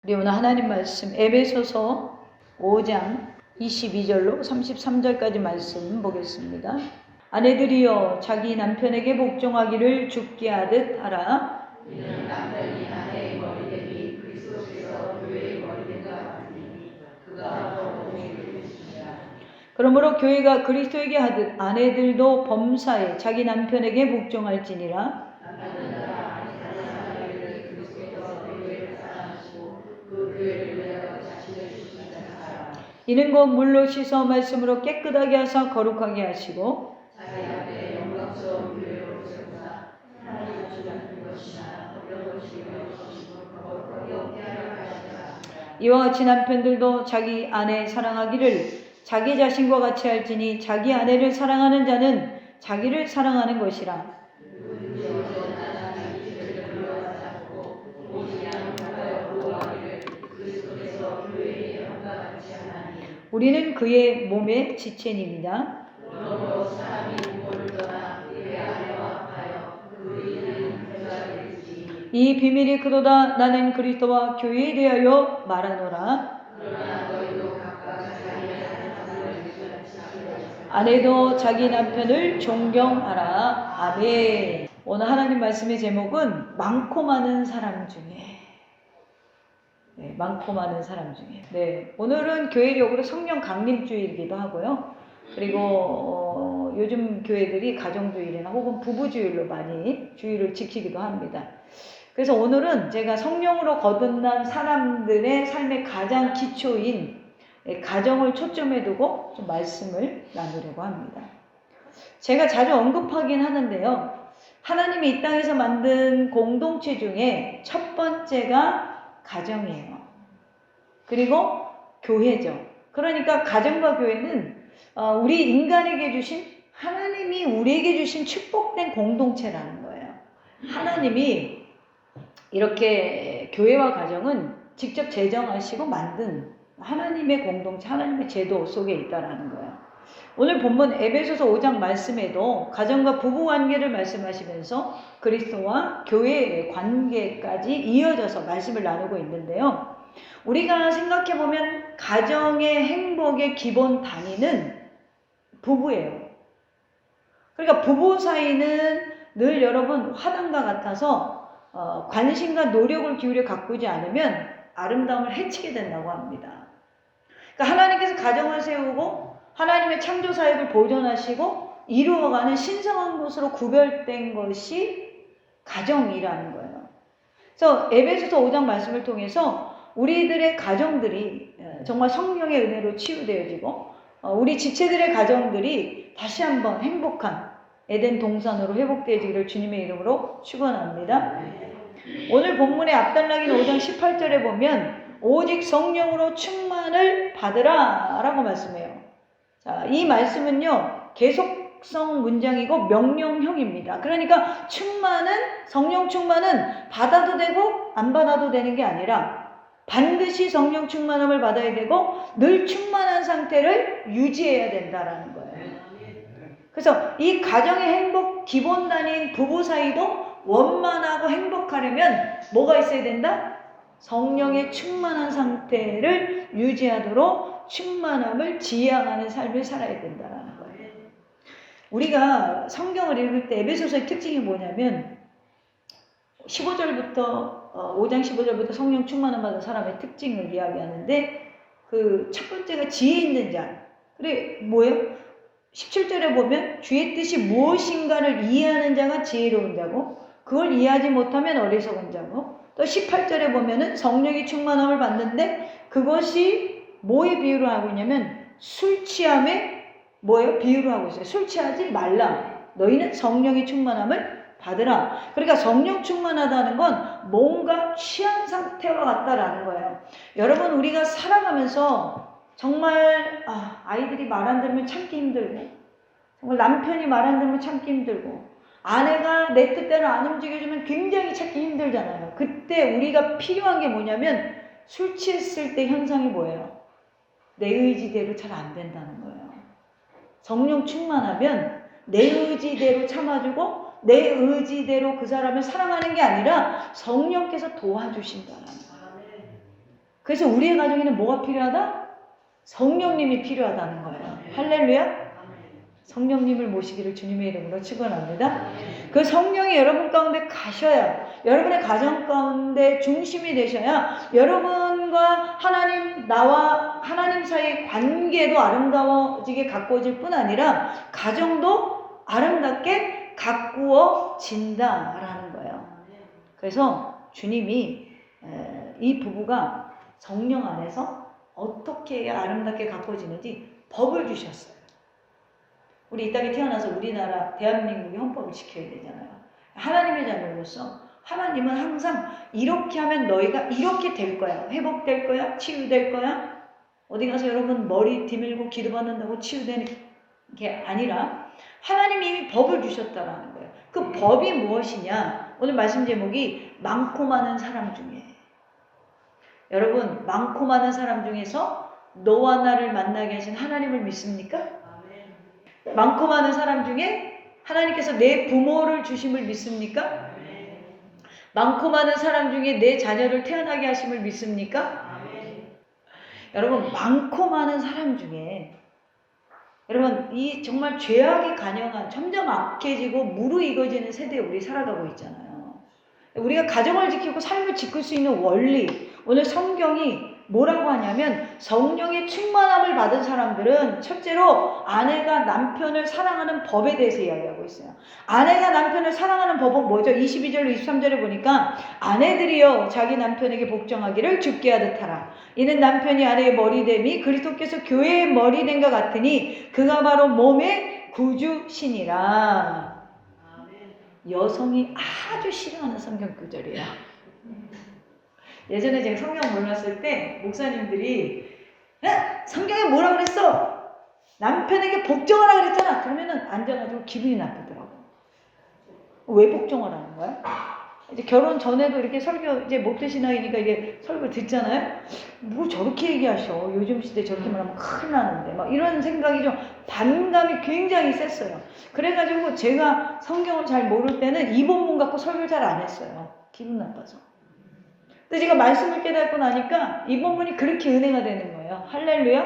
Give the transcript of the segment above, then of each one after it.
우리 오늘 하나님 말씀 에베소서 5장 22절로 33절까지 말씀 보겠습니다. 아내들이여 자기 남편에게 복종하기를 죽게 하듯 하라. 이는 남편이 아내의 머리됨이 그리스도께서 교회의 머리됨과 같으니 그가 더 복종을 주시니라. 그러므로 교회가 그리스도에게 하듯 아내들도 범사에 자기 남편에게 복종할지니라. 이는 곧 물로 씻어 말씀으로 깨끗하게 하사 거룩하게 하시고 자기 앞에 영광스러운 교회로 세우사 하나님 주지 않는 것이나 어떤 것이 없으시고 거룩하게 없게 하려 하시라. 이와 같이 남편들도 자기 아내 사랑하기를 자기 자신과 같이 할지니 자기 아내를 사랑하는 자는 자기를 사랑하는 것이라. 우리는 그의 몸의 지체입니다. 그러므로 사람이 부모를 떠나 그의 아내와 합하여 그 이는 부자가 될지. 이 비밀이 그도다. 나는 그리스도와 교회에 대하여 말하노라. 그러나 너희도 각각 자기 아내도 자기 남편을 존경하라. 아멘. 오늘 하나님 말씀의 제목은 많고 많은 사람 중에. 네, 많고 많은 사람 중에. 네, 오늘은 교회력으로 성령 강림주일이기도 하고요. 그리고 요즘 교회들이 가정주일이나 혹은 부부주일로 많이 주일을 지키기도 합니다. 그래서 오늘은 제가 성령으로 거듭난 사람들의 삶의 가장 기초인 가정을 초점에 두고 좀 말씀을 나누려고 합니다. 제가 자주 언급하긴 하는데요. 하나님이 이 땅에서 만든 공동체 중에 첫 번째가 가정이에요. 그리고 교회죠. 그러니까 가정과 교회는 우리 인간에게 주신, 하나님이 우리에게 주신 축복된 공동체라는 거예요. 하나님이 이렇게 교회와 가정은 직접 제정하시고 만든 하나님의 공동체, 하나님의 제도 속에 있다라는 거예요. 오늘 본문 에베소서 5장 말씀에도 가정과 부부 관계를 말씀하시면서 그리스도와 교회의 관계까지 이어져서 말씀을 나누고 있는데요. 우리가 생각해보면 가정의 행복의 기본 단위는 부부예요. 그러니까 부부 사이는 늘 여러분 화단과 같아서 관심과 노력을 기울여 가꾸지 않으면 아름다움을 해치게 된다고 합니다. 그러니까 하나님께서 가정을 세우고 하나님의 창조 사역을 보존하시고 이루어가는 신성한 것으로 구별된 것이 가정이라는 거예요. 그래서 에베소서 5장 말씀을 통해서 우리들의 가정들이 정말 성령의 은혜로 치유되어지고 우리 지체들의 가정들이 다시 한번 행복한 에덴 동산으로 회복되어지기를 주님의 이름으로 축원합니다. 오늘 본문의 앞달락인 5장 18절에 보면 오직 성령으로 충만을 받으라 라고 말씀해요. 자, 이 말씀은요 계속성 문장이고 명령형입니다. 그러니까 성령 충만은 받아도 되고 안 받아도 되는 게 아니라 반드시 성령 충만함을 받아야 되고 늘 충만한 상태를 유지해야 된다라는 거예요. 그래서 이 가정의 행복 기본 단위인 부부 사이도 원만하고 행복하려면 뭐가 있어야 된다? 성령의 충만한 상태를 유지하도록 충만함을 지향하는 삶을 살아야 된다는 거예요. 우리가 성경을 읽을 때 에베소서의 특징이 뭐냐면 5장 15절부터 성령 충만함 받은 사람의 특징을 이야기하는데 그 첫 번째가 지혜 있는 자. 그래 뭐예요? 17절에 보면 주의 뜻이 무엇인가를 이해하는 자가 지혜로운 자고 그걸 이해하지 못하면 어리석은 자고 또 18절에 보면은 성령이 충만함을 받는데 그것이 뭐에 비유를 하고 있냐면 술 취함에 뭐예요? 비유를 하고 있어요. 술 취하지 말라. 너희는 성령의 충만함을 받으라. 그러니까 성령 충만하다는 건 뭔가 취한 상태와 같다라는 거예요. 여러분 우리가 살아가면서 정말 아이들이 말 안 들으면 참기 힘들고 정말 남편이 말 안 들으면 참기 힘들고 아내가 내 뜻대로 안 움직여주면 굉장히 찾기 힘들잖아요. 그때 우리가 필요한 게 뭐냐면 술 취했을 때 현상이 뭐예요? 내 의지대로 잘 안 된다는 거예요. 성령 충만하면 내 의지대로 참아주고 내 의지대로 그 사람을 사랑하는 게 아니라 성령께서 도와주신다는 거예요. 그래서 우리의 가정에는 뭐가 필요하다? 성령님이 필요하다는 거예요. 할렐루야. 성령님을 모시기를 주님의 이름으로 축원합니다. 그 성령이 여러분 가운데 가셔야, 여러분의 가정 가운데 중심이 되셔야 여러분과 하나님, 나와 하나님 사이의 관계도 아름다워지게 가꾸어질 뿐 아니라 가정도 아름답게 가꾸어진다라는 거예요. 그래서 주님이 이 부부가 성령 안에서 어떻게 해야 아름답게 가꾸어지는지 법을 주셨어요. 우리 이 땅에 태어나서 우리나라 대한민국의 헌법을 지켜야 되잖아요. 하나님의 자녀로서 하나님은 항상 이렇게 하면 너희가 이렇게 될 거야. 회복될 거야. 치유될 거야. 어디 가서 여러분 머리 디밀고 기도받는다고 치유되는 게 아니라 하나님이 이미 법을 주셨다라는 거예요. 그 법이 무엇이냐? 오늘 말씀 제목이 많고 많은 사람 중에, 여러분 많고 많은 사람 중에서 너와 나를 만나게 하신 하나님을 믿습니까? 많고 많은 사람 중에 하나님께서 내 부모를 주심을 믿습니까? 많고 많은 사람 중에 내 자녀를 태어나게 하심을 믿습니까? 여러분 많고 많은 사람 중에, 여러분 이 정말 죄악이 간영한 점점 악해지고 무르익어지는 세대에 우리 살아가고 있잖아요. 우리가 가정을 지키고 삶을 지킬 수 있는 원리, 오늘 성경이 뭐라고 하냐면 성령의 충만함을 받은 사람들은 첫째로 아내가 남편을 사랑하는 법에 대해서 이야기하고 있어요. 아내가 남편을 사랑하는 법은 뭐죠? 22절로 23절에 보니까 아내들이여 자기 남편에게 복종하기를 주께 하듯 하라. 이는 남편이 아내의 머리됨이 그리스도께서 교회의 머리됨과 같으니 그가 바로 몸의 구주시니라. 여성이 아주 싫어하는 성경 구절이에요. 예전에 제가 성경 몰랐을 때 목사님들이 성경에 뭐라 그랬어? 남편에게 복종하라 그랬잖아. 그러면은 앉아가지고 기분이 나쁘더라고. 왜 복종하라는 거야? 이제 결혼 전에도 이렇게 설교, 이제 목회신앙이니까 이게 설교 듣잖아요. 뭐 저렇게 얘기하셔. 요즘 시대 저렇게 말하면 큰일 나는데. 막 이런 생각이 좀 반감이 굉장히 셌어요. 그래가지고 제가 성경을 잘 모를 때는 이 본문 갖고 설교를 잘 안 했어요. 기분 나빠서. 근데 제가 말씀을 깨닫고 나니까 이 본문이 그렇게 은혜가 되는 거예요. 할렐루야.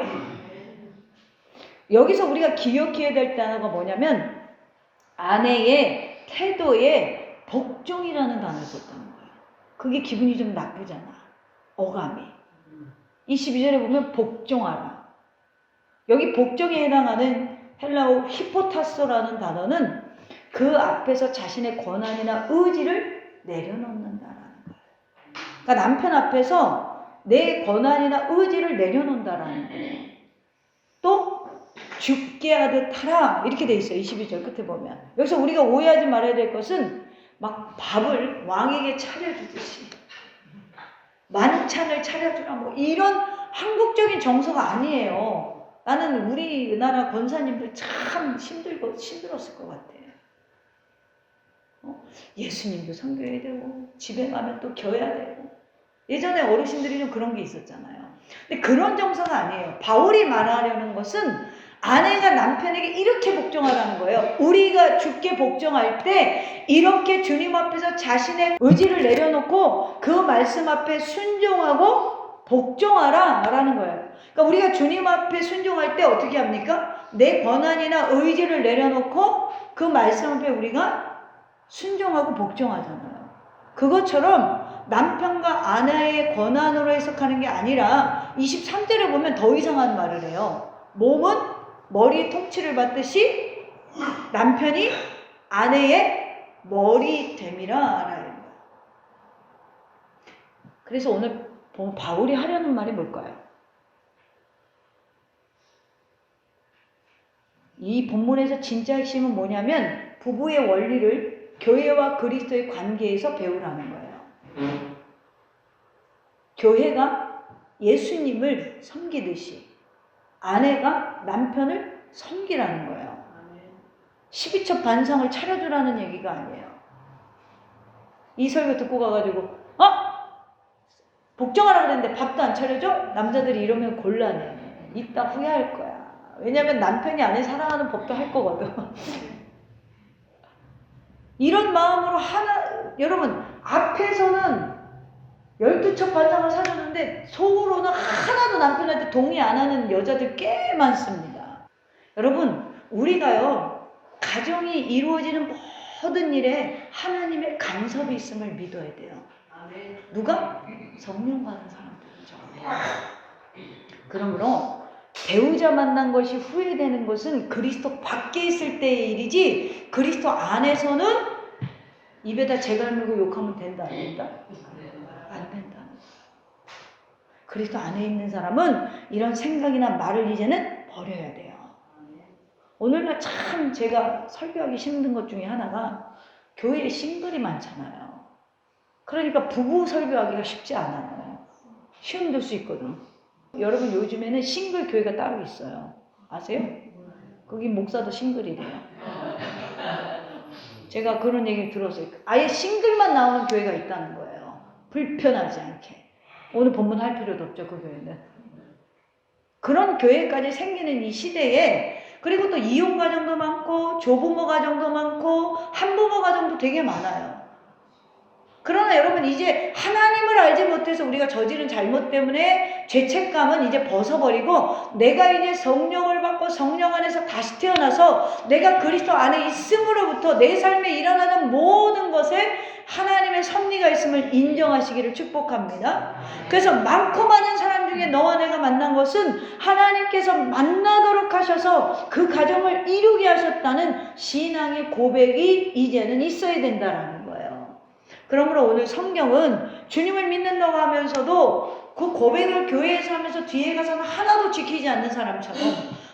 여기서 우리가 기억해야 될 단어가 뭐냐면 아내의 태도에 복종이라는 단어를 썼다는 거예요. 그게 기분이 좀 나쁘잖아. 어감이. 22절에 보면 복종하라. 여기 복종에 해당하는 헬라어 히포타소라는 단어는 그 앞에서 자신의 권한이나 의지를 내려놓는다라는 거예요. 그러니까 남편 앞에서 내 권한이나 의지를 내려놓는다라는 거예요. 또 죽게 하듯 하라 이렇게 돼 있어요. 22절 끝에 보면. 여기서 우리가 오해하지 말아야 될 것은 막 밥을 왕에게 차려주듯이 만찬을 차려주라 뭐 이런 한국적인 정서가 아니에요. 나는 우리나라 권사님들 참 힘들었을 것 같아. 예수님도 섬겨야 되고 집에 가면 또 겨야 되고. 예전에 어르신들이 좀 그런 게 있었잖아요. 근데 그런 정서가 아니에요. 바울이 말하려는 것은 아내가 남편에게 이렇게 복종하라는 거예요. 우리가 주께 복종할 때 이렇게 주님 앞에서 자신의 의지를 내려놓고 그 말씀 앞에 순종하고 복종하라 라는 거예요. 그러니까 우리가 주님 앞에 순종할 때 어떻게 합니까? 내 권한이나 의지를 내려놓고 그 말씀 앞에 우리가 순종하고 복종하잖아요. 그것처럼 남편과 아내의 권한으로 해석하는 게 아니라 23절에 보면 더 이상한 말을 해요. 몸은 머리의 통치를 받듯이 남편이 아내의 머리 됨이라 알아요. 그래서 오늘 바울이 하려는 말이 뭘까요? 이 본문에서 진짜 핵심은 뭐냐면 부부의 원리를 교회와 그리스도의 관계에서 배우라는 거예요. 교회가 예수님을 섬기듯이 아내가 남편을 섬기라는 거예요. 12첩 반상을 차려주라는 얘기가 아니에요. 이 설교 듣고 가가지고 복종하라 그랬는데 밥도 안 차려줘? 남자들이 이러면 곤란해. 이따 후회할 거야. 왜냐면 남편이 아내 사랑하는 법도 할 거거든. 이런 마음으로 여러분 앞에서는 12첩 반상을 사줬는데 속으로는 하나도 남편한테 동의 안 하는 여자들 꽤 많습니다. 여러분, 우리가요, 가정이 이루어지는 모든 일에 하나님의 간섭이 있음을 믿어야 돼요. 누가? 성령 받은 사람들이죠. 그러므로 배우자 만난 것이 후회되는 것은 그리스도 밖에 있을 때의 일이지, 그리스도 안에서는 입에다 재갈 물고 욕하면 된다, 안 된다? 안 된다. 그리스도 안에 있는 사람은 이런 생각이나 말을 이제는 버려야 돼요. 오늘날 참 제가 설교하기 힘든 것 중에 하나가 교회에 싱글이 많잖아요. 그러니까 부부 설교하기가 쉽지 않아요. 힘들 수 있거든. 여러분, 요즘에는 싱글 교회가 따로 있어요. 아세요? 거기 목사도 싱글이래요. 제가 그런 얘기를 들었어요. 아예 싱글만 나오는 교회가 있다는 거예요. 불편하지 않게. 오늘 본문 할 필요도 없죠, 그 교회는. 그런 교회까지 생기는 이 시대에, 그리고 또 이혼 가정도 많고 조부모 가정도 많고 한부모 가정도 되게 많아요. 그러나 여러분, 이제 하나님을 알지 못해서 우리가 저지른 잘못 때문에 죄책감은 이제 벗어버리고, 내가 이제 성령을 받고 성령 안에서 다시 태어나서 내가 그리스도 안에 있음으로부터 내 삶에 일어나는 모든 것에 하나님의 섭리가 있음을 인정하시기를 축복합니다. 그래서 많고 많은 사람 중에 너와 내가 만난 것은 하나님께서 만나도록 하셔서 그 가정을 이루게 하셨다는 신앙의 고백이 이제는 있어야 된다는 거예요. 그러므로 오늘 성경은 주님을 믿는다고 하면서도 그 고백을 교회에서 하면서 뒤에 가서는 하나도 지키지 않는 사람처럼,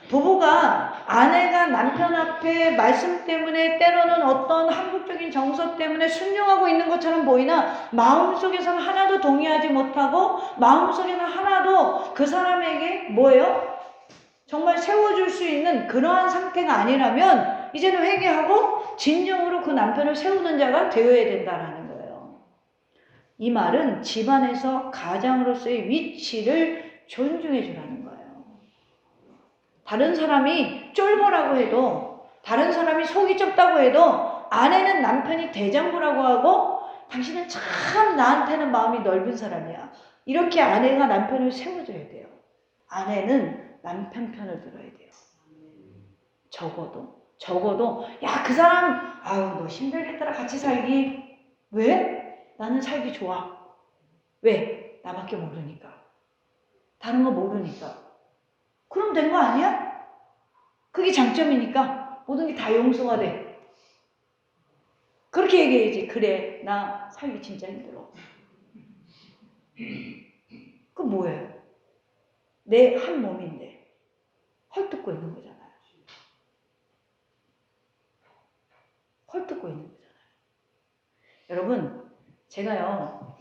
부부가 아내가 남편 앞에 말씀 때문에 때로는 어떤 한국적인 정서 때문에 순종하고 있는 것처럼 보이나 마음속에서는 하나도 동의하지 못하고 마음속에는 하나도 그 사람에게 뭐예요? 정말 세워줄 수 있는 그러한 상태가 아니라면 이제는 회개하고 진정으로 그 남편을 세우는 자가 되어야 된다라는 거예요. 이 말은 집안에서 가장으로서의 위치를 존중해 주라는 거예요. 다른 사람이 쫄보라고 해도, 다른 사람이 속이 좁다고 해도 아내는 남편이 대장부라고 하고 당신은 참 나한테는 마음이 넓은 사람이야, 이렇게 아내가 남편을 세워줘야 돼요. 아내는 남편 편을 들어야 돼요. 적어도 야, 그 사람 아유 너 힘들겠더라 같이 살기. 왜? 나는 살기 좋아. 왜? 나밖에 모르니까. 다른 거 모르니까. 그럼 된 거 아니야? 그게 장점이니까 모든 게 다 용서가 돼. 그렇게 얘기해야지. 그래, 나 살기 진짜 힘들어. 그건 뭐예요? 내 한 몸인데 헐뜯고 있는 거잖아요. 헐뜯고 있는 거잖아요. 여러분, 제가요,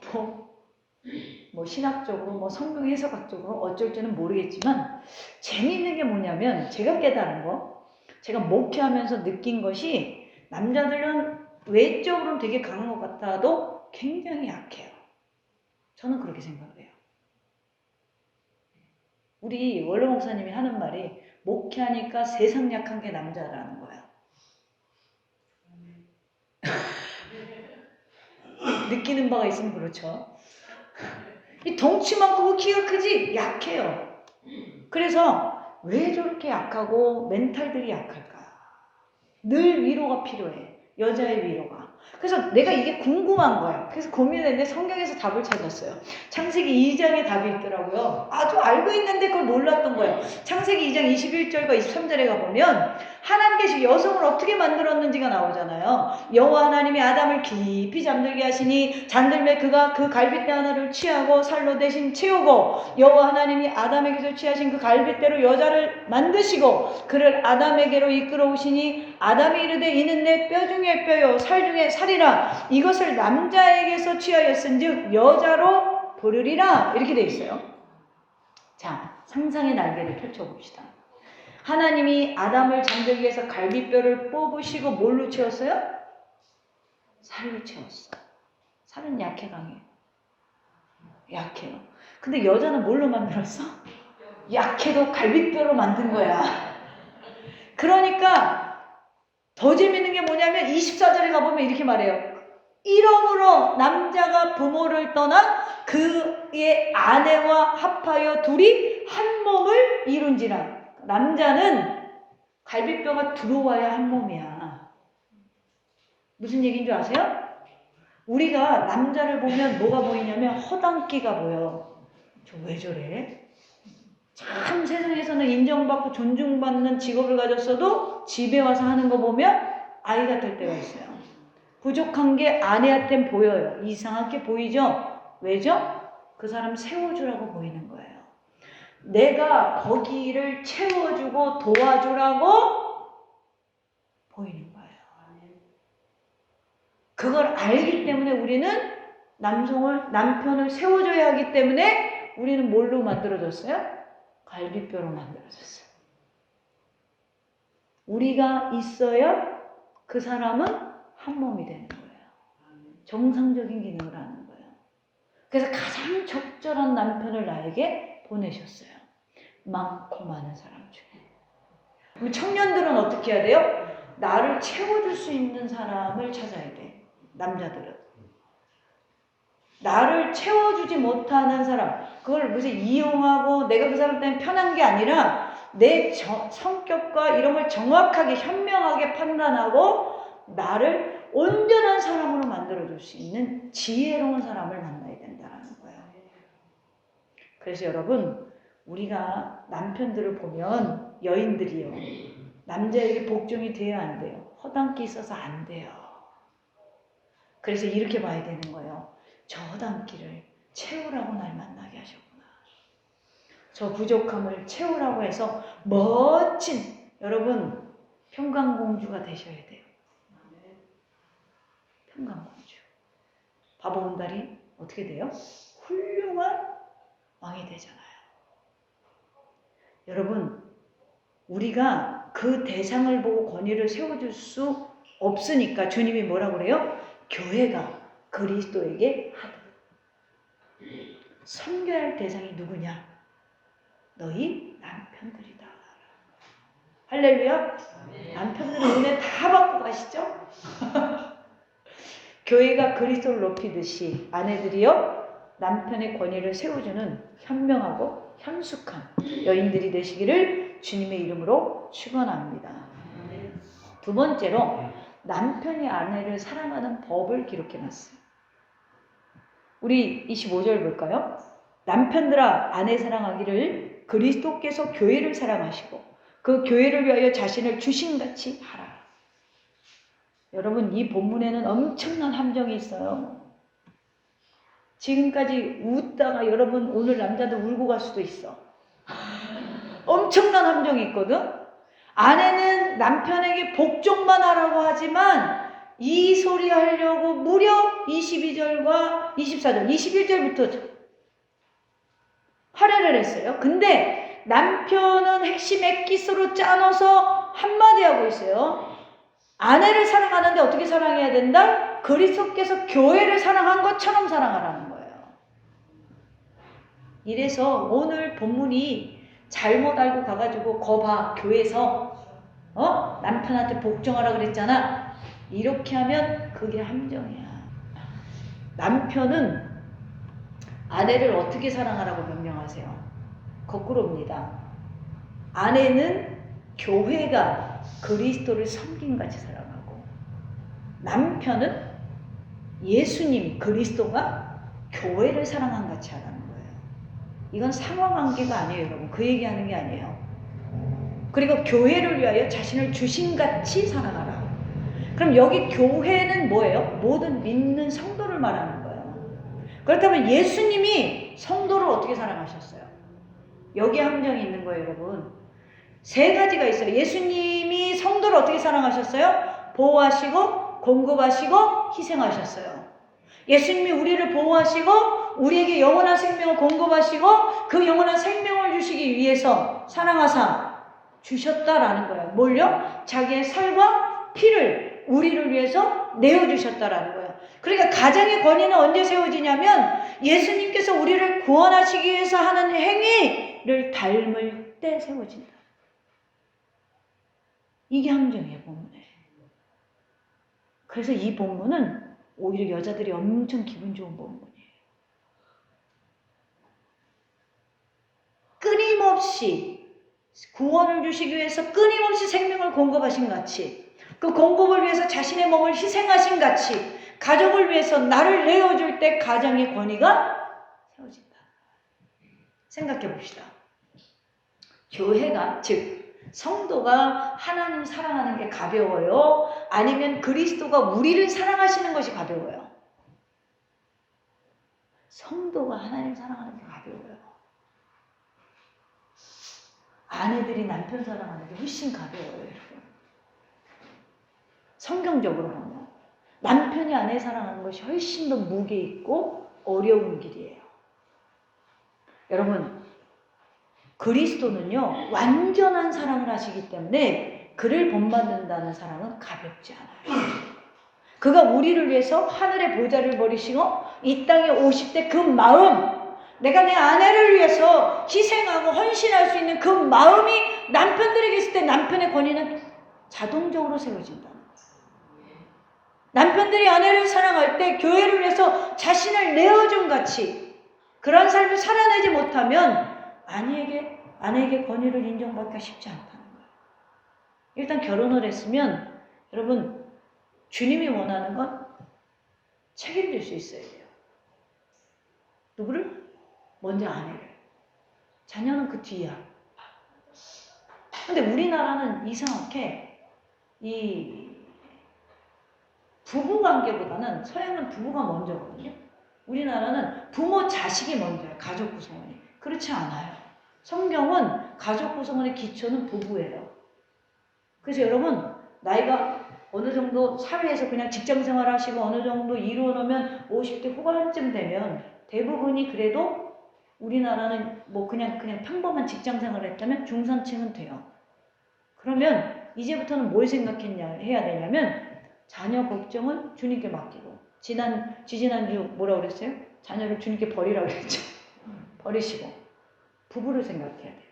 뭐 신학적으로, 성경 해석학적으로 어쩔지는 모르겠지만 재미있는 게 뭐냐면, 제가 깨달은 거, 제가 목회하면서 느낀 것이, 남자들은 외적으로는 되게 강한 것 같아도 굉장히 약해요. 저는 그렇게 생각을 해요. 우리 원로 목사님이 하는 말이, 목회하니까 세상 약한 게 남자라는 거예요. 느끼는 바가 있으면 그렇죠. 이 덩치만 크고 키가 크지 약해요. 그래서 왜 저렇게 약하고 멘탈들이 약할까? 늘 위로가 필요해. 여자의 위로가. 그래서 내가 이게 궁금한 거야. 그래서 고민했는데 성경에서 답을 찾았어요. 창세기 2장에 답이 있더라고요. 아주 알고 있는데 그걸 몰랐던 거예요. 창세기 2장 21절과 23절에 가보면 하나님께서 여성을 어떻게 만들었는지가 나오잖아요. 여호와 하나님이 아담을 깊이 잠들게 하시니 잠들매 그가 그 갈빗대 하나를 취하고 살로 대신 채우고, 여호와 하나님이 아담에게서 취하신 그 갈빗대로 여자를 만드시고 그를 아담에게로 이끌어 오시니 아담이 이르되 이는 내 뼈 중에 뼈요 살 중에 살이라, 이것을 남자에게서 취하였은즉 여자로 부르리라, 이렇게 돼 있어요. 자, 상상의 날개를 펼쳐봅시다. 하나님이 아담을 잠들기 위해서 갈비뼈를 뽑으시고 뭘로 채웠어요? 살로 채웠어. 살은 약해, 강해? 약해요. 근데 여자는 뭘로 만들었어? 약해도 갈비뼈로 만든 거야. 그러니까 더 재밌는 게 뭐냐면 24절에 가보면 이렇게 말해요. 이러므로 남자가 부모를 떠나 그의 아내와 합하여 둘이 한 몸을 이룬지라. 남자는 갈비뼈가 들어와야 한 몸이야. 무슨 얘기인 줄 아세요? 우리가 남자를 보면 뭐가 보이냐면 허당끼가 보여. 저 왜 저래? 참 세상에서는 인정받고 존중받는 직업을 가졌어도 집에 와서 하는 거 보면 아이 같을 때가 있어요. 부족한 게 아내한텐 보여요. 이상하게 보이죠? 왜죠? 그 사람 세워주라고 보이는 거예요. 내가 거기를 채워주고 도와주라고 보이는 거예요. 그걸 알기 때문에 우리는 남편을 세워줘야 하기 때문에 우리는 뭘로 만들어졌어요? 갈비뼈로 만들어졌어요. 우리가 있어야 그 사람은 한 몸이 되는 거예요. 정상적인 기능을 하는 거예요. 그래서 가장 적절한 남편을 나에게 보내셨어요. 많고 많은 사람 중에. 그럼 청년들은 어떻게 해야 돼요? 나를 채워줄 수 있는 사람을 찾아야 돼. 남자들은. 나를 채워주지 못하는 사람, 그걸 무슨 이용하고 내가 그 사람 때문에 편한 게 아니라 내 성격과 이런 걸 정확하게 현명하게 판단하고 나를 온전한 사람으로 만들어줄 수 있는 지혜로운 사람을 만나야 된다는 거예요. 그래서 여러분, 우리가 남편들을 보면 여인들이요, 남자에게 복종이 돼야 안 돼요. 허당끼 있어서 안 돼요. 그래서 이렇게 봐야 되는 거예요. 저 허당끼를 채우라고 날 만나게 하셨구나. 저 부족함을 채우라고 해서 멋진, 여러분, 평강공주가 되셔야 돼요. 평강공주. 바보온달이 어떻게 돼요? 훌륭한 왕이 되잖아요. 여러분, 우리가 그 대상을 보고 권위를 세워줄 수 없으니까 주님이 뭐라고 그래요? 교회가 그리스도에게 하듯. 섬겨야 할 대상이 누구냐? 너희 남편들이다. 할렐루야. 남편들은 은혜 다 받고 가시죠? 교회가 그리스도를 높이듯이 아내들이요, 남편의 권위를 세워주는 현명하고 현숙한 여인들이 되시기를 주님의 이름으로 축원합니다. 두 번째로 남편이 아내를 사랑하는 법을 기록해놨어요. 우리 25절 볼까요? 남편들아 아내 사랑하기를 그리스도께서 교회를 사랑하시고 그 교회를 위하여 자신을 주신같이 하라. 여러분, 이 본문에는 엄청난 함정이 있어요. 지금까지 웃다가 여러분 오늘 남자들 울고 갈 수도 있어. 엄청난 함정이 있거든. 아내는 남편에게 복종만 하라고 하지만 이 소리 하려고 무려 22절과 24절, 21절부터 할애를 했어요. 근데 남편은 핵심 엑기스로 짜놓아서 한마디 하고 있어요. 아내를 사랑하는데 어떻게 사랑해야 된다? 그리스도께서 교회를 사랑한 것처럼 사랑하라는 거예요. 이래서 오늘 본문이 잘못 알고 가가지고 거봐, 교회에서 남편한테 복종하라 그랬잖아. 이렇게 하면 그게 함정이야. 남편은 아내를 어떻게 사랑하라고 명령하세요? 거꾸로입니다. 아내는 교회가 그리스도를 섬김같이 사랑하고, 남편은 예수님 그리스도가 교회를 사랑한 같이 하라는 거예요. 이건 상호관계가 아니에요, 여러분. 그 얘기하는 게 아니에요. 그리고 교회를 위하여 자신을 주신같이 사랑하라. 그럼 여기 교회는 뭐예요? 모든 믿는 성도를 말하는 거예요. 그렇다면 예수님이 성도를 어떻게 사랑하셨어요? 여기 함정이 있는 거예요, 여러분. 세 가지가 있어요. 예수님이 성도를 어떻게 사랑하셨어요? 보호하시고 공급하시고 희생하셨어요. 예수님이 우리를 보호하시고 우리에게 영원한 생명을 공급하시고 그 영원한 생명을 주시기 위해서 사랑하사 주셨다라는 거예요. 뭘요? 자기의 살과 피를 우리를 위해서 내어주셨다라는 거예요. 그러니까 가정의 권위는 언제 세워지냐면 예수님께서 우리를 구원하시기 위해서 하는 행위를 닮을 때 세워진다. 이게 함정이에요, 본문에. 그래서 이 본문은 오히려 여자들이 엄청 기분 좋은 본문이에요. 끊임없이 구원을 주시기 위해서 끊임없이 생명을 공급하신 같이, 그 공급을 위해서 자신의 몸을 희생하신 같이 가족을 위해서 나를 내어줄 때 가정의 권위가 세워진다. 생각해 봅시다. 교회가, 즉 성도가 하나님 사랑하는 게 가벼워요? 아니면 그리스도가 우리를 사랑하시는 것이 가벼워요? 성도가 하나님 사랑하는 게 가벼워요. 아내들이 남편 사랑하는 게 훨씬 가벼워요, 여러분. 성경적으로 보면 남편이 아내 사랑하는 것이 훨씬 더 무게 있고 어려운 길이에요. 여러분, 그리스도는요 완전한 사랑을 하시기 때문에 그를 본받는다는 사랑은 가볍지 않아요. 그가 우리를 위해서 하늘의 보좌를 버리시고 이 땅에 오실 때 그 마음, 내가 내 아내를 위해서 희생하고 헌신할 수 있는 그 마음이 남편들에게 있을 때 남편의 권위는 자동적으로 세워진다. 남편들이 아내를 사랑할 때 교회를 위해서 자신을 내어준 같이 그런 삶을 살아내지 못하면 아내에게 권위를 인정받기가 쉽지 않다는 거예요. 일단 결혼을 했으면 여러분 주님이 원하는 건 책임질 수 있어야 돼요. 누구를? 먼저 아내를. 자녀는 그 뒤야. 근데 우리나라는 이상하게 이 부부관계보다는 서양은 부부가 먼저거든요. 우리나라는 부모 자식이 먼저예요. 가족 구성원이. 그렇지 않아요. 성경은 가족 구성원의 기초는 부부예요. 그래서 여러분 나이가 어느 정도 사회에서 그냥 직장 생활 하시고 어느 정도 이루어 놓으면 50대 후반쯤 되면 대부분이 그래도 우리나라는 뭐 그냥 평범한 직장 생활을 했다면 중산층은 돼요. 그러면 이제부터는 뭘 해야 되냐면 자녀 걱정은 주님께 맡기고 지지난주 뭐라고 그랬어요? 자녀를 주님께 버리라고 그랬죠. 버리시고 부부를 생각해야 돼요.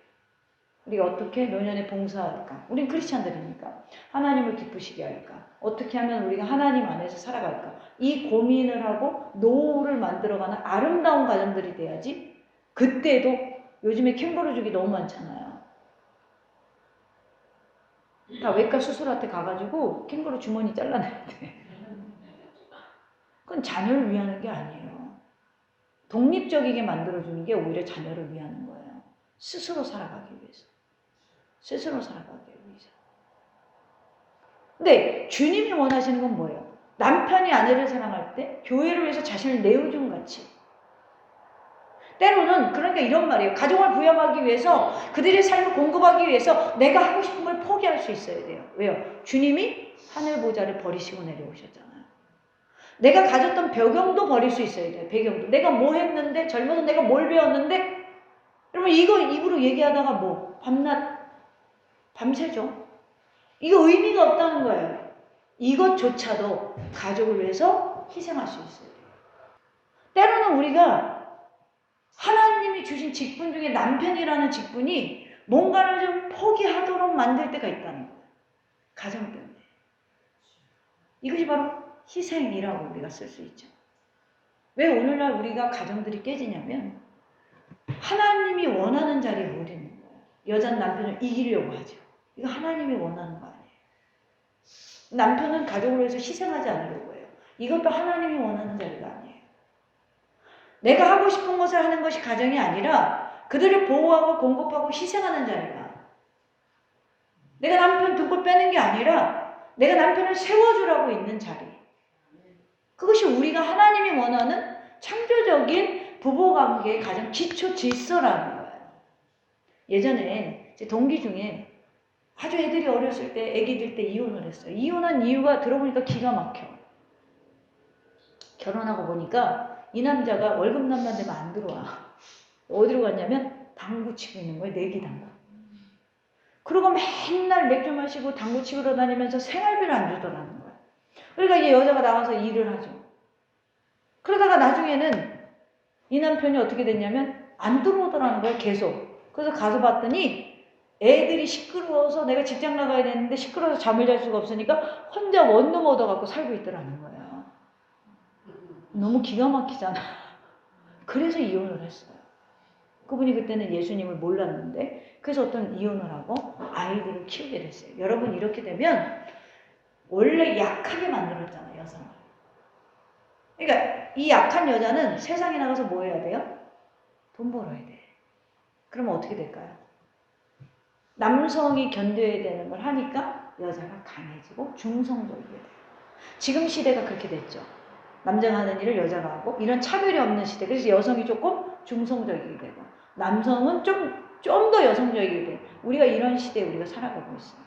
우리가 어떻게 노년에 봉사할까? 우린 크리스찬들이니까 하나님을 기쁘시게 할까? 어떻게 하면 우리가 하나님 안에서 살아갈까? 이 고민을 하고 노후를 만들어가는 아름다운 가정들이 돼야지. 그때도 요즘에 캥거루족이 너무 많잖아요. 다 외과 수술한테 가가지고 캥거루 주머니 잘라내야 돼. 그건 자녀를 위하는 게 아니에요. 독립적이게 만들어주는 게 오히려 자녀를 위하는 거예요. 스스로 살아가기 위해서. 스스로 살아가기 위해서. 근데 주님이 원하시는 건 뭐예요? 남편이 아내를 사랑할 때 교회를 위해서 자신을 내어준 같이. 때로는 그러니까 이런 말이에요. 가족을 부양하기 위해서 그들의 삶을 공급하기 위해서 내가 하고 싶은 걸 포기할 수 있어야 돼요. 왜요? 주님이 하늘 보좌를 버리시고 내려오셨잖아요. 내가 가졌던 배경도 버릴 수 있어야 돼요. 배경도. 내가 뭐 했는데 젊어서 내가 뭘 배웠는데 여러분 이거 입으로 얘기하다가 뭐 밤새죠. 이거 의미가 없다는 거예요. 이것조차도 가족을 위해서 희생할 수 있어야 돼요. 때로는 우리가 하나님이 주신 직분 중에 남편이라는 직분이 뭔가를 좀 포기하도록 만들 때가 있다는 거예요. 가정 때문에. 이것이 바로 희생이라고 우리가 쓸 수 있죠. 왜 오늘날 우리가 가정들이 깨지냐면 하나님이 원하는 자리에 못 있는 거예요. 여자는 남편을 이기려고 하죠. 이거 하나님이 원하는 거 아니에요. 남편은 가족을 위해서 희생하지 않으려고 해요. 이것도 하나님이 원하는 자리가 아니에요. 내가 하고 싶은 것을 하는 것이 가정이 아니라 그들을 보호하고 공급하고 희생하는 자리가. 내가 남편 등골 빼는 게 아니라 내가 남편을 세워주라고 있는 자리. 그것이 우리가 하나님이 원하는 창조적인 부부관계의 가장 기초 질서라는 거예요. 예전에 제 동기 중에 아주 애들이 어렸을 때 애기들 때 이혼을 했어요. 이혼한 이유가 들어보니까 기가 막혀. 결혼하고 보니까 이 남자가 월급날만 되면 안 들어와. 어디로 갔냐면 당구 치고 있는 거예요. 내기 당구. 그리고 맨날 맥주 마시고 당구 치고 다니면서 생활비를 안 주더라는 거예요. 그러니까 이 여자가 나가서 일을 하죠. 그러다가 나중에는 이 남편이 어떻게 됐냐면 안 들어오더라는 거예요. 계속. 그래서 가서 봤더니 애들이 시끄러워서 내가 직장 나가야 되는데 시끄러워서 잠을 잘 수가 없으니까 혼자 원룸 얻어갖고 살고 있더라는 거예요. 너무 기가 막히잖아. 그래서 이혼을 했어요. 그분이 그때는 예수님을 몰랐는데 그래서 어떤 이혼을 하고 아이들을 키우게 됐어요. 여러분 이렇게 되면 원래 약하게 만들었잖아요. 여성을. 그러니까 이 약한 여자는 세상에 나가서 뭐 해야 돼요? 돈 벌어야 돼. 그러면 어떻게 될까요? 남성이 견뎌야 되는 걸 하니까 여자가 강해지고 중성적이게 돼요. 지금 시대가 그렇게 됐죠. 남자가 하는 일을 여자가 하고 이런 차별이 없는 시대. 그래서 여성이 조금 중성적이게 되고 남성은 좀 더 여성적이게 돼요. 우리가 이런 시대에 우리가 살아가고 있어요.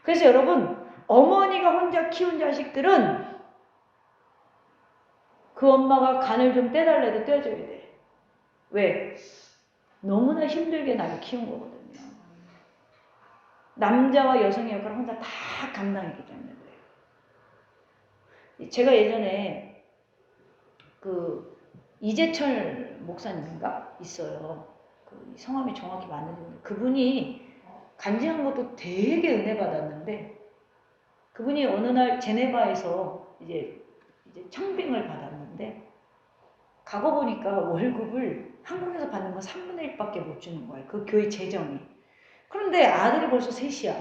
그래서 여러분 어머니가 혼자 키운 자식들은 그 엄마가 간을 좀 떼달래도 떼줘야 돼. 왜? 너무나 힘들게 나를 키운 거거든요. 남자와 여성의 역할을 혼자 다 감당했기 때문에 그래요. 제가 예전에 그 이재철 목사님인가 있어요. 그 성함이 정확히 맞는지 그분이 간증한 것도 되게 은혜 받았는데 그분이 어느 날 제네바에서 이제 청빙을 받았는데 가고 보니까 월급을 한국에서 받는 건 3분의 1밖에 못 주는 거예요. 그 교회 재정이. 그런데 아들이 벌써 셋이야.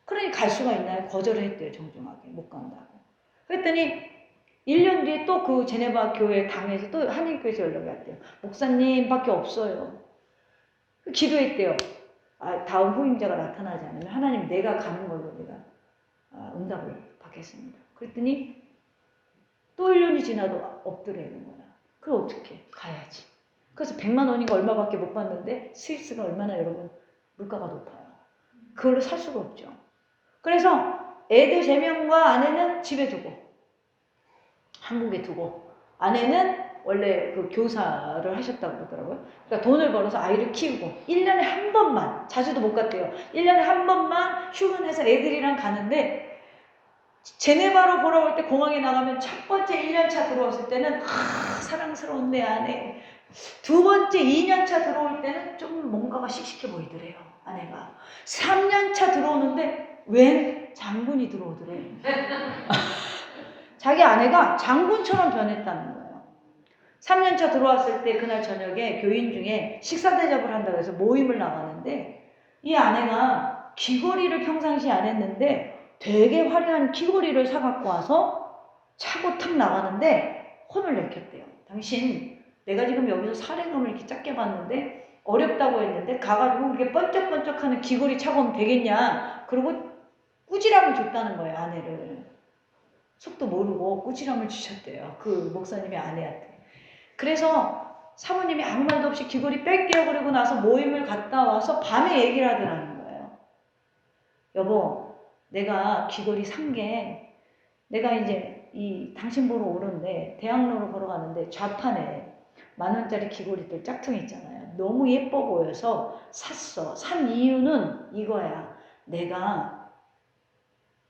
그러니 갈 수가 있나요? 거절을 했대요. 정중하게. 못 간다고. 그랬더니 1년 뒤에 또 그 제네바 교회 당에서 또 한인교회에서 연락이 왔대요. 목사님밖에 없어요. 기도했대요. 다음 후임자가 나타나지 않으면 하나님 내가 가는 걸로 내가 응답을 받겠습니다. 그랬더니 또 1년이 지나도 없더래는 거야. 그럼 어떻게? 가야지. 그래서 100만 원인가 얼마밖에 못 받는데 스위스가 얼마나 여러분 물가가 높아요. 그걸로 살 수가 없죠. 그래서 애들 3명과 아내는 집에 두고 한국에 두고 아내는 원래 그 교사를 하셨다고 그러더라고요. 그러니까 돈을 벌어서 아이를 키우고 1년에 한 번만 자주도 못 갔대요. 1년에 한 번만 휴근해서 애들이랑 가는데 제네바로 돌아올 때 공항에 나가면 첫 번째 1년차 들어왔을 때는 사랑스러운 내 아내. 두 번째 2년차 들어올 때는 좀 뭔가가 씩씩해 보이더래요. 아내가. 3년차 들어오는데 웬 장군이 들어오더래. 자기 아내가 장군처럼 변했다는 거예요. 3년차 들어왔을 때 그날 저녁에 교인 중에 식사 대접을 한다고 해서 모임을 나가는데 이 아내가 귀걸이를 평상시에 안 했는데 되게 화려한 귀걸이를 사갖고 와서 차고 탁 나가는데 혼을 내켰대요. 당신 내가 지금 여기서 사례금을 이렇게 작게 받는데 어렵다고 했는데 가가지고 이렇게 번쩍번쩍하는 귀걸이 차고 오면 되겠냐. 그러고 꾸지람을 줬다는 거예요. 아내를. 속도 모르고 꾸지람을 주셨대요. 그 목사님의 아내한테. 그래서 사모님이 아무 말도 없이 귀걸이 뺄게요 그러고 나서 모임을 갔다 와서 밤에 얘기를 하더라는 거예요. 여보 내가 귀걸이 산 게 내가 이제 이 당신 보러 오는데 대학로로 걸어가는데 좌판에 10,000원짜리 귀걸이들 짝퉁 있잖아요. 너무 예뻐 보여서 샀어. 산 이유는 이거야. 내가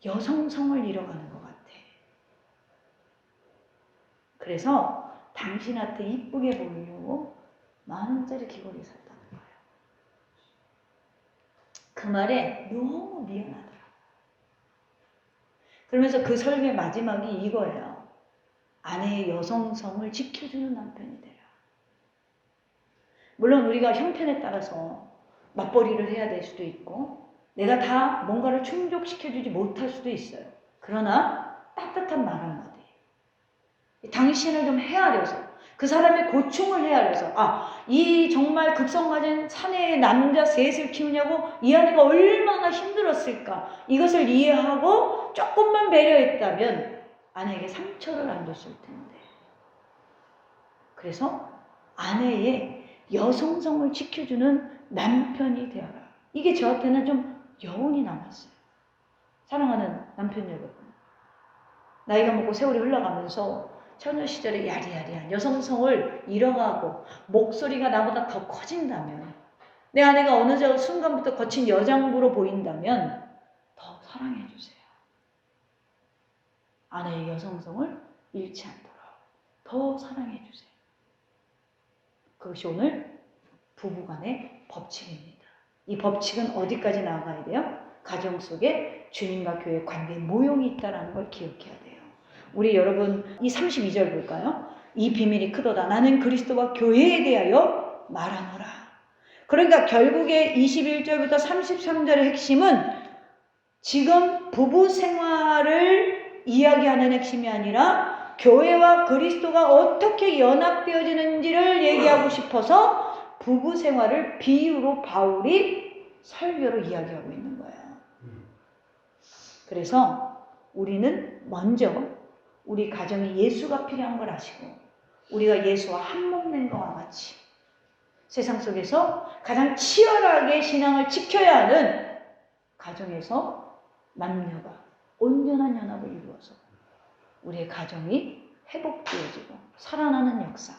여성성을 잃어가는 것 같아. 그래서 당신한테 이쁘게 보이려고 10,000원짜리 귀걸이 샀다는 거예요. 그 말에 너무 미안하더라. 그러면서 그 설교의 마지막이 이거예요. 아내의 여성성을 지켜주는 남편이 되라. 물론 우리가 형편에 따라서 맞벌이를 해야 될 수도 있고 내가 다 뭔가를 충족시켜주지 못할 수도 있어요. 그러나 따뜻한 말 한마디. 당신을 좀 헤아려서 그 사람의 고충을 헤아려서 이 정말 급성가진 사내의 남자 셋을 키우냐고 이 아내가 얼마나 힘들었을까. 이것을 이해하고 조금만 배려했다면 아내에게 상처를 안 줬을 텐데. 그래서 아내의 여성성을 지켜주는 남편이 되어라. 이게 저한테는 좀 여운이 남았어요. 사랑하는 남편 여러분. 나이가 먹고 세월이 흘러가면서 처녀 시절에 야리야리한 여성성을 잃어가고 목소리가 나보다 더 커진다면 내 아내가 어느 순간부터 거친 여장부로 보인다면 더 사랑해 주세요. 아내의 여성성을 잃지 않도록 더 사랑해 주세요. 그것이 오늘 부부간의 법칙입니다. 이 법칙은 어디까지 나아가야 돼요? 가정 속에 주님과 교회의 관계에 모형이 있다는 걸 기억해야 돼요. 우리 여러분 이 32절 볼까요? 이 비밀이 크도다. 나는 그리스도와 교회에 대하여 말하노라. 그러니까 결국에 21절부터 33절의 핵심은 지금 부부 생활을 이야기하는 핵심이 아니라 교회와 그리스도가 어떻게 연합되어지는지를 얘기하고 싶어서 부부 생활을 비유로 바울이 설교로 이야기하고 있는 거예요. 그래서 우리는 먼저 우리 가정에 예수가 필요한 걸 아시고 우리가 예수와 한몸된 것과 같이 세상 속에서 가장 치열하게 신앙을 지켜야 하는 가정에서 남녀가 온전한 연합을 이루어서 우리의 가정이 회복되어지고 살아나는 역사.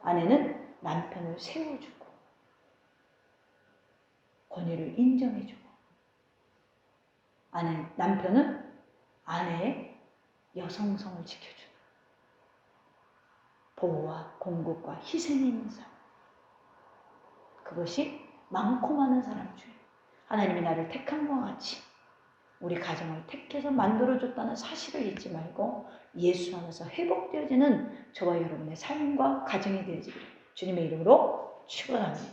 아내는 남편을 세워주고 권위를 인정해주고 남편은 아내의 여성성을 지켜주는 보호와 공급과 희생이 있는 삶. 그것이 많고 많은 사람 중에 하나님이 나를 택한 것과 같이 우리 가정을 택해서 만들어줬다는 사실을 잊지 말고 예수 안에서 회복되어지는 저와 여러분의 삶과 가정이 되어지기를 주님의 이름으로 축원합니다.